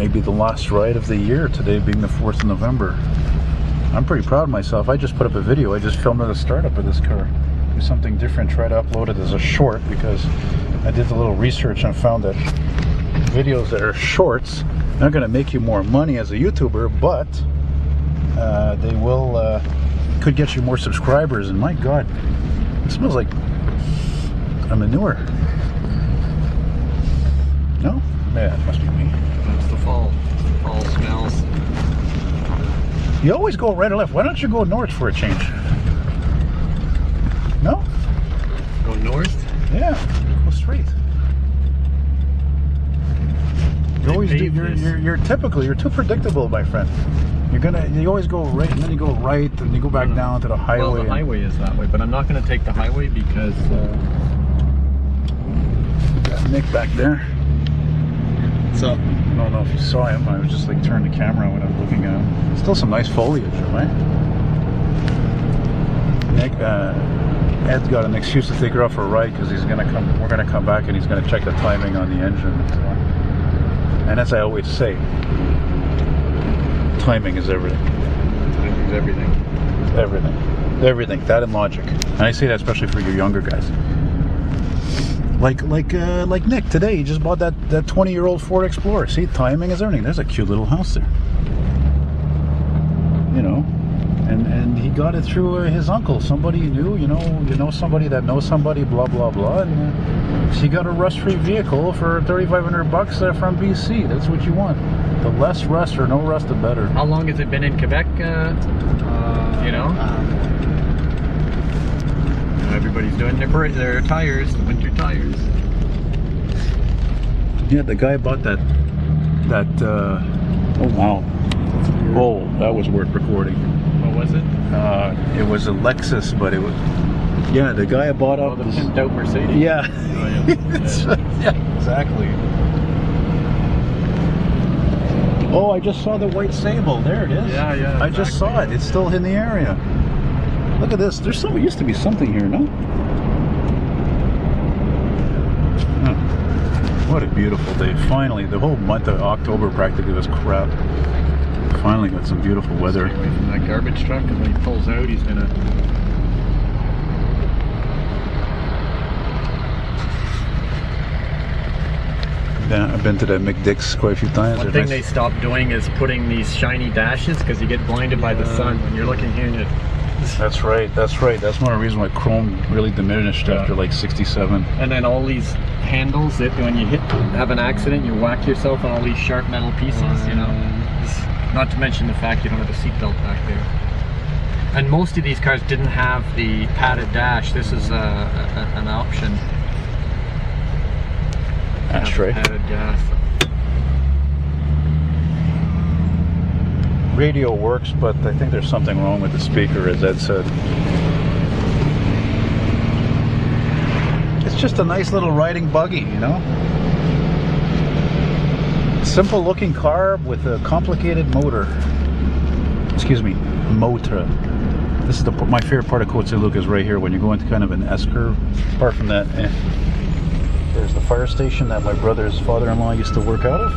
maybe the last ride of the year, today being the 4th of November. I'm pretty proud of myself. I just put up a video. I just filmed the startup of this car. Do something different, try to upload it as a short, because I did a little research and found that videos that are shorts aren't going to make you more money as a YouTuber, but they will could get you more subscribers. And my God, it smells like a manure. No? Yeah, it must be me. That's the fall. Fall smells. You always go right or left. Why don't you go north for a change? No? Go north? Yeah, go straight. You always do. You're typical. You're too predictable, my friend. You always go right, and then you go right, and you go back down to the highway. Well, the highway is that way, but I'm not going to take the highway because got Nick back there. So I don't know if you saw him. I was just like turning the camera when I was looking at him. Still some nice foliage, right? Nick, Ed's got an excuse to take her off for a ride because he's gonna come. We're gonna come back and he's gonna check the timing on the engine. So. And as I always say, timing is everything. Timing is everything. Everything. That and logic. And I say that especially for you younger guys. Like Nick today, he just bought that 20-year-old Ford Explorer. See, timing is everything. There's a cute little house there. You know, and he got it through his uncle, somebody he knew. You know somebody that knows somebody. Blah blah blah. And he got a rust-free vehicle for $3,500 from BC. That's what you want. The less rust or no rust, the better. How long has it been in Quebec? You know. Everybody's doing their tires, the winter tires. Yeah, the guy bought that. Oh wow! Oh, that was worth recording. What was it? It was a Lexus, but it was. Yeah, the guy bought up the pimped out Mercedes. Yeah. Oh, yeah. Yeah, exactly. Oh, I just saw the white Sable. There it is. Yeah. Exactly. I just saw it. It's still in the area. Look at this. There used to be something here, no? What a beautiful day. Finally, the whole month of October practically was crap. Finally got some beautiful weather. Stay away from that garbage truck, because when he pulls out, he's gonna... Yeah, I've been to that McDick's quite a few times. One thing they stopped doing is putting these shiny dashes, because you get blinded by the sun when you're looking here and it... That's right. That's one of the reasons why chrome really diminished after like 67. And then all these handles that when you have an accident, you whack yourself on all these sharp metal pieces, you know. Not to mention the fact you don't have a seatbelt back there. And most of these cars didn't have the padded dash. This is an option. Ashtray. Padded gas. Radio works, but I think there's something wrong with the speaker, as Ed said. It's just a nice little riding buggy, you know? Simple looking car with a complicated motor. Excuse me, motor. This is my favorite part of Côte Saint-Luc is right here when you go into kind of an S-curve. Apart from that, there's the fire station that my brother's father-in-law used to work out of.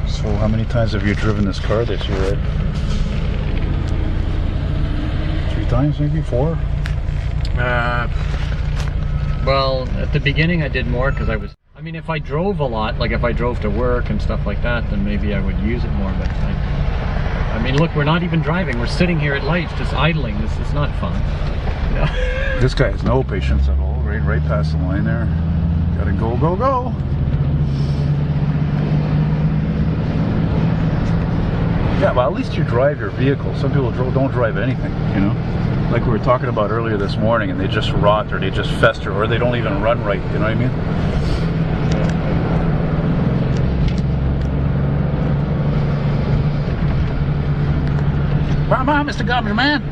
So how many times have you driven this car this year, Ed? 3 times, maybe 4? Well, at the beginning I did more because I mean, if I drove a lot, like if I drove to work and stuff like that, then maybe I would use it more, but I mean, look, we're not even driving, we're sitting here at lights just idling. This is not fun. No. This guy has no patience at all, right past the line there. Gotta go, go, go. Yeah, well, at least you drive your vehicle. Some people don't drive anything, you know? Like we were talking about earlier this morning, and they just rot, or they just fester, or they don't even run right, you know what I mean? Come on, Mr. Garbage Man!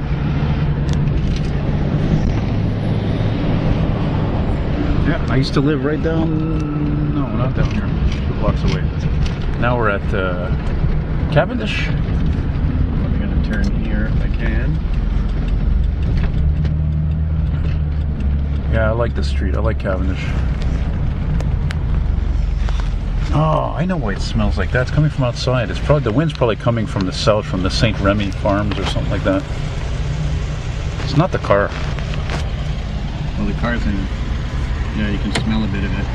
Yeah, I used to live right down... No, not down here. 2 blocks away. Now we're at... Cavendish? can. Yeah, I like the street. I like Cavendish. Oh, I know why it smells like that. It's coming from outside. It's probably the wind's probably coming from the south, from the St. Remy farms or something like that. It's not the car. Well, the car's in. Yeah, you can smell a bit of it.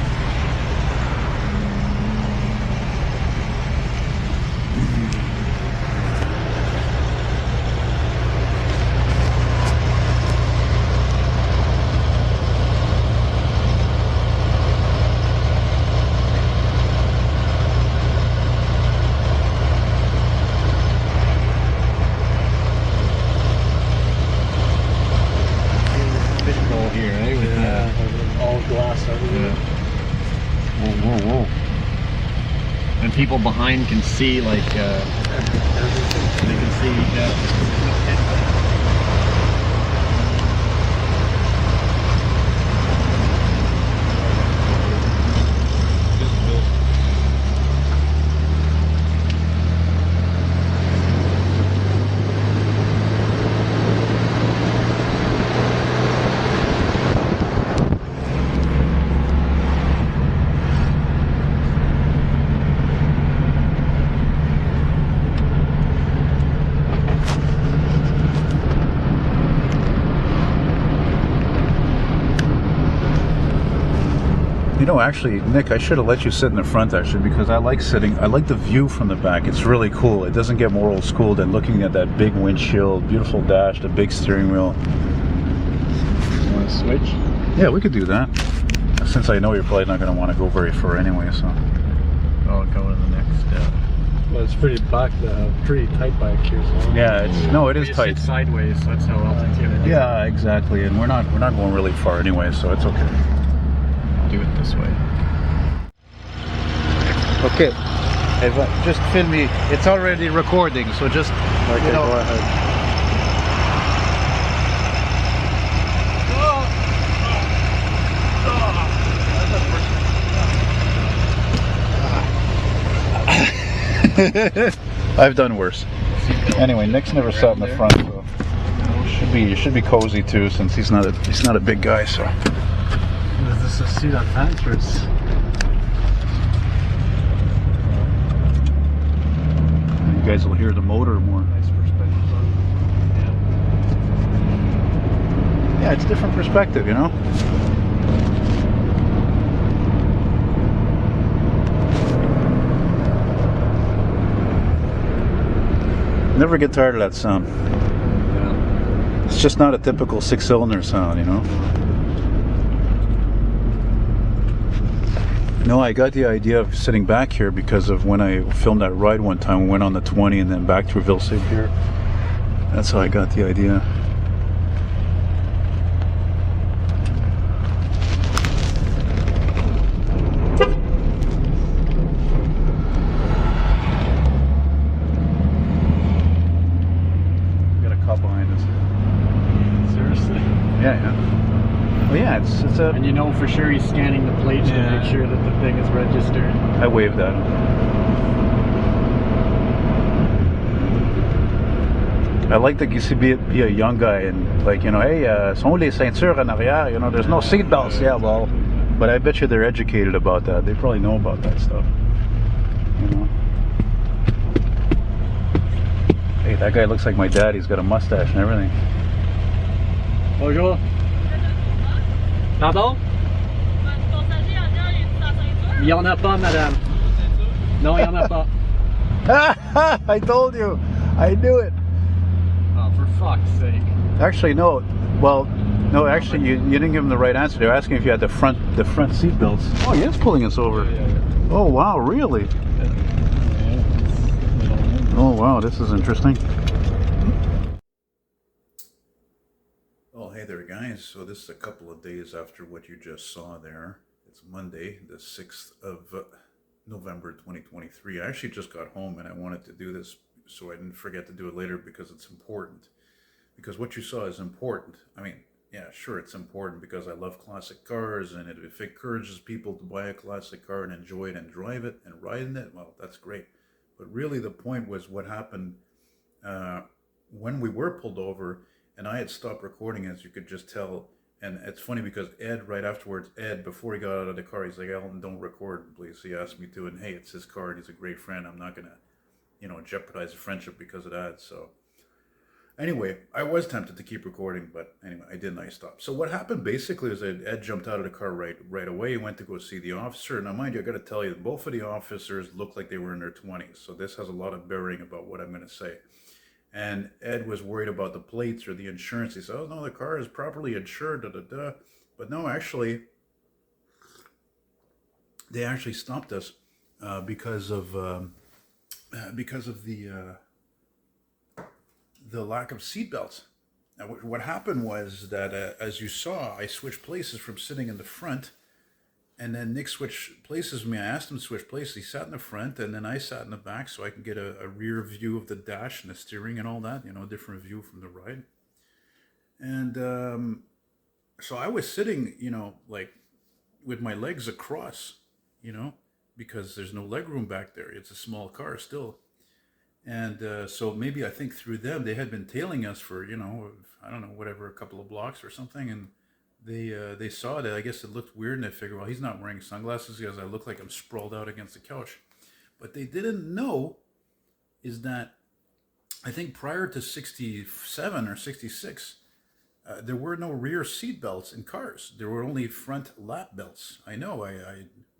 Fishbowl here, eh? With all glass everywhere. Whoa, whoa, whoa. And people behind can see, like, they can see, You know, actually, Nick, I should have let you sit in the front, actually, because I like sitting. I like the view from the back. It's really cool. It doesn't get more old school than looking at that big windshield, beautiful dash, the big steering wheel. Want to switch? Yeah, we could do that. Since I know you're probably not going to want to go very far anyway, so. I'll go to the next step. Well, it's pretty pretty tight back here. So. Yeah, it is We tight. sit sideways, so that's how Elton's gonna do it. Yeah, exactly. And we're not going really far anyway, so it's okay. Do it this way. Okay. Just film me. It's already recording, so just Okay, go ahead. I've done worse. Anyway, Nick's never sat in the front, so should be cozy too, since he's not a big guy. So Is this a seat advance or it's... you guys will hear the motor more. Nice perspective on it. Yeah, it's different perspective, you know. Never get tired of that sound. Yeah. It's just not a typical six-cylinder sound, you know. No, I got the idea of sitting back here because of when I filmed that ride one time. We went on the 20 and then back through Ville-Saint-Pierre. That's how I got the idea. We got a cop behind us. Seriously. Yeah. Well, yeah, it's a. And you know for sure he's scanning the plates to make sure that the thing is registered. I waved at him. I like that you see be a young guy and like, you know, hey, sont les ceintures en arrière? You know, there's no seat belts. Yeah, well, but I bet you they're educated about that. They probably know about that stuff. You know. Hey, that guy looks like my dad. He's got a mustache and everything. Bonjour. Pardon? Il y en a pas, madame. Non, il y en a pas. I told you. I knew it. Oh, for fuck's sake. Actually, no. Well, no. Actually, you didn't give him the right answer. They were asking if you had the front seat belts. Oh, he is pulling us over. Oh, wow, really? Oh, wow, this is interesting. Well, hey there, guys. So this is a couple of days after what you just saw there. It's Monday, the 6th of November 2023. I actually just got home and I wanted to do this so I didn't forget to do it later because it's important. Because what you saw is important. I mean, yeah, sure, it's important because I love classic cars, and if it encourages people to buy a classic car and enjoy it and drive it and ride in it, well, that's great. But really the point was what happened when we were pulled over, and I had stopped recording, as you could just tell. And it's funny because Ed, right afterwards, Ed, before he got out of the car, he's like, Elton, don't record, please. He asked me to, and hey, it's his car, and he's a great friend. I'm not going to, jeopardize a friendship because of that. So anyway, I was tempted to keep recording, but anyway, I didn't. I stopped. So what happened basically is that Ed jumped out of the car right away. He went to go see the officer. Now, mind you, I got to tell you, both of the officers looked like they were in their 20s. So this has a lot of bearing about what I'm going to say. And Ed was worried about the plates or the insurance. He said, "Oh no, the car is properly insured." Da da da. But no, actually, they actually stopped us because of the lack of seatbelts. Now, what happened was that, as you saw, I switched places from sitting in the front, and then Nick switched places with me. I asked him to switch places. He sat in the front, and then I sat in the back so I could get a rear view of the dash and the steering and all that, a different view from the ride. And so I was sitting, like with my legs across, because there's no leg room back there. It's a small car still. And so maybe I think through them, they had been tailing us for, I don't know, whatever, a couple of blocks or something. And they saw it. I guess it looked weird, and they figured, well, he's not wearing sunglasses because I look like I'm sprawled out against the couch. But they didn't know is that I think prior to 67 or 66, there were no rear seat belts in cars. There were only front lap belts. I know.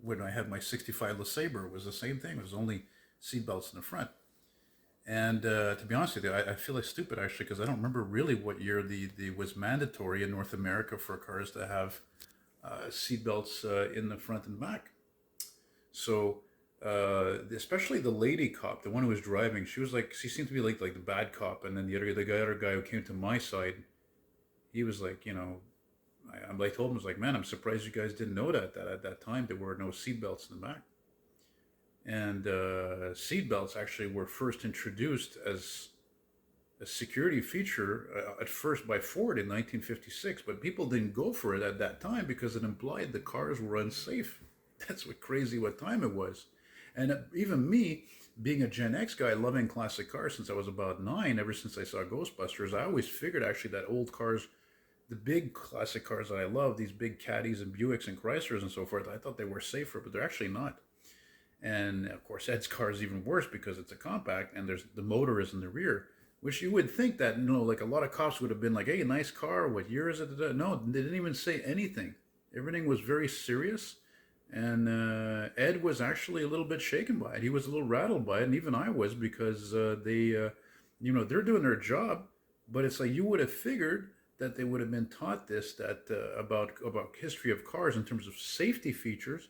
When I had my 65 LeSabre, it was the same thing. It was only seat belts in the front. And to be honest with you, I feel like stupid actually because I don't remember really what year the was mandatory in North America for cars to have seatbelts in the front and back. So especially the lady cop, the one who was driving, she seemed to be like the bad cop, and then the other guy who came to my side, he was like, I told him, I was like, man, I'm surprised you guys didn't know that at that time there were no seatbelts in the back. And seatbelts actually were first introduced as a security feature at first by Ford in 1956, but people didn't go for it at that time because it implied the cars were unsafe. That's what time it was. And even me, being a Gen X guy, loving classic cars since I was about 9, ever since I saw Ghostbusters, I always figured actually that old cars, the big classic cars that I love, these big Caddies and Buicks and Chryslers and so forth, I thought they were safer, but they're actually not. And of course, Ed's car is even worse because it's a compact and the motor is in the rear, which you would think that, like a lot of cops would have been like, hey, nice car, what year is it? No, they didn't even say anything. Everything was very serious. And Ed was actually a little bit shaken by it. He was a little rattled by it. And even I was because they're doing their job. But it's like you would have figured that they would have been taught this, that about history of cars in terms of safety features,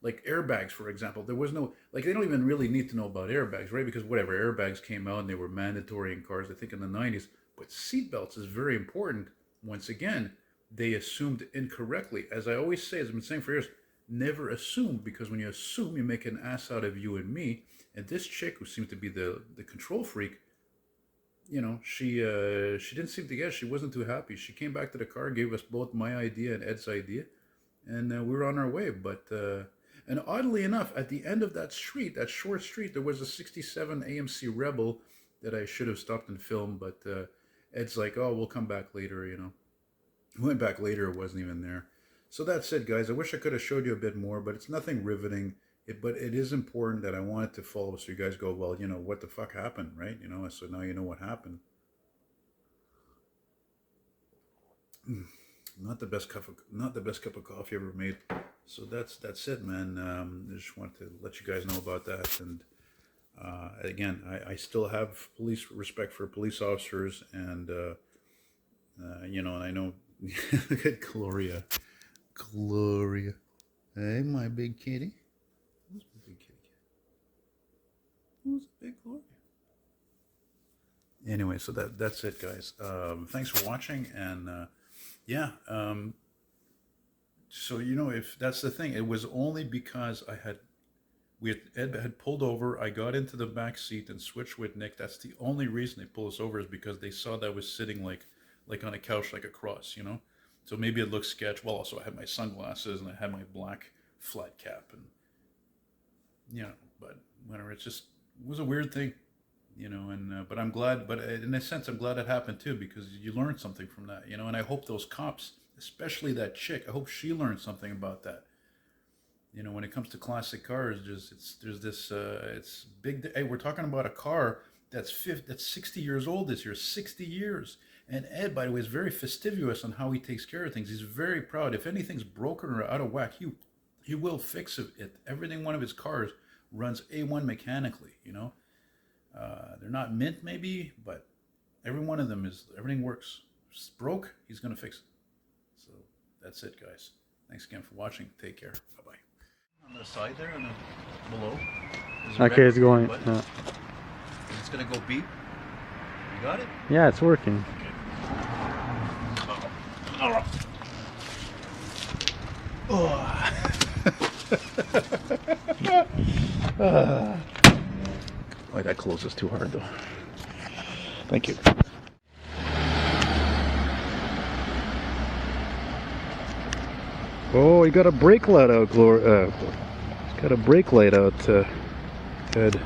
like airbags, for example. There was no, they don't even really need to know about airbags, right? Because whatever, airbags came out and they were mandatory in cars, I think in the 90s. But seatbelts is very important. Once again, they assumed incorrectly. As I always say, as I've been saying for years, never assume, because when you assume, you make an ass out of you and me. And this chick, who seemed to be the control freak, she didn't seem to get it. She wasn't too happy. She came back to the car, gave us both my idea and Ed's idea, and we were on our way. But and oddly enough, at the end of that street, that short street, there was a 67 AMC Rebel that I should have stopped and filmed, but Ed's like, oh, we'll come back later, We went back later, it wasn't even there. So that's it, guys. I wish I could have showed you a bit more, but it's nothing riveting. But it is important that I wanted to follow so you guys go, well, what the fuck happened, right? So now you know what happened. Not the best cup of coffee ever made. So that's it, man. I just wanted to let you guys know about that. And again, I still have respect for police officers, and and I know. Look at Gloria. Hey, my big kitty. Who's my big kitty? Who's the big Gloria? Anyway, so that's it, guys. Thanks for watching, and so if that's the thing, it was only because Ed had pulled over. I got into the back seat and switched with Nick. That's the only reason they pulled us over, is because they saw that I was sitting like on a couch, like a cross, So maybe it looked sketch. Well, also I had my sunglasses and I had my black flat cap, and but whatever. It was a weird thing. you know, and but I'm glad, but in a sense, I'm glad it happened too, because you learned something from that, you know, and I hope those cops, especially that chick, I hope she learned something about that. You know, when it comes to classic cars, there's this, it's big. Hey, we're talking about a car that's 60 years old this year, 60 years. And Ed, by the way, is very fastidious on how he takes care of things. He's very proud. If anything's broken or out of whack, he will fix it. Everything, one of his cars runs A1 mechanically, you know. They're not mint maybe, but every one of them everything works. If it's broke, he's going to fix it. So that's it, guys. Thanks again for watching. Take care. Bye-bye. On the side there and below. Okay, it's going. It's going to go beep. You got it? Yeah, it's working. Okay. Oh, that closes too hard though. Thank you. Oh, you got a brake light out, got a brake light out, Ed.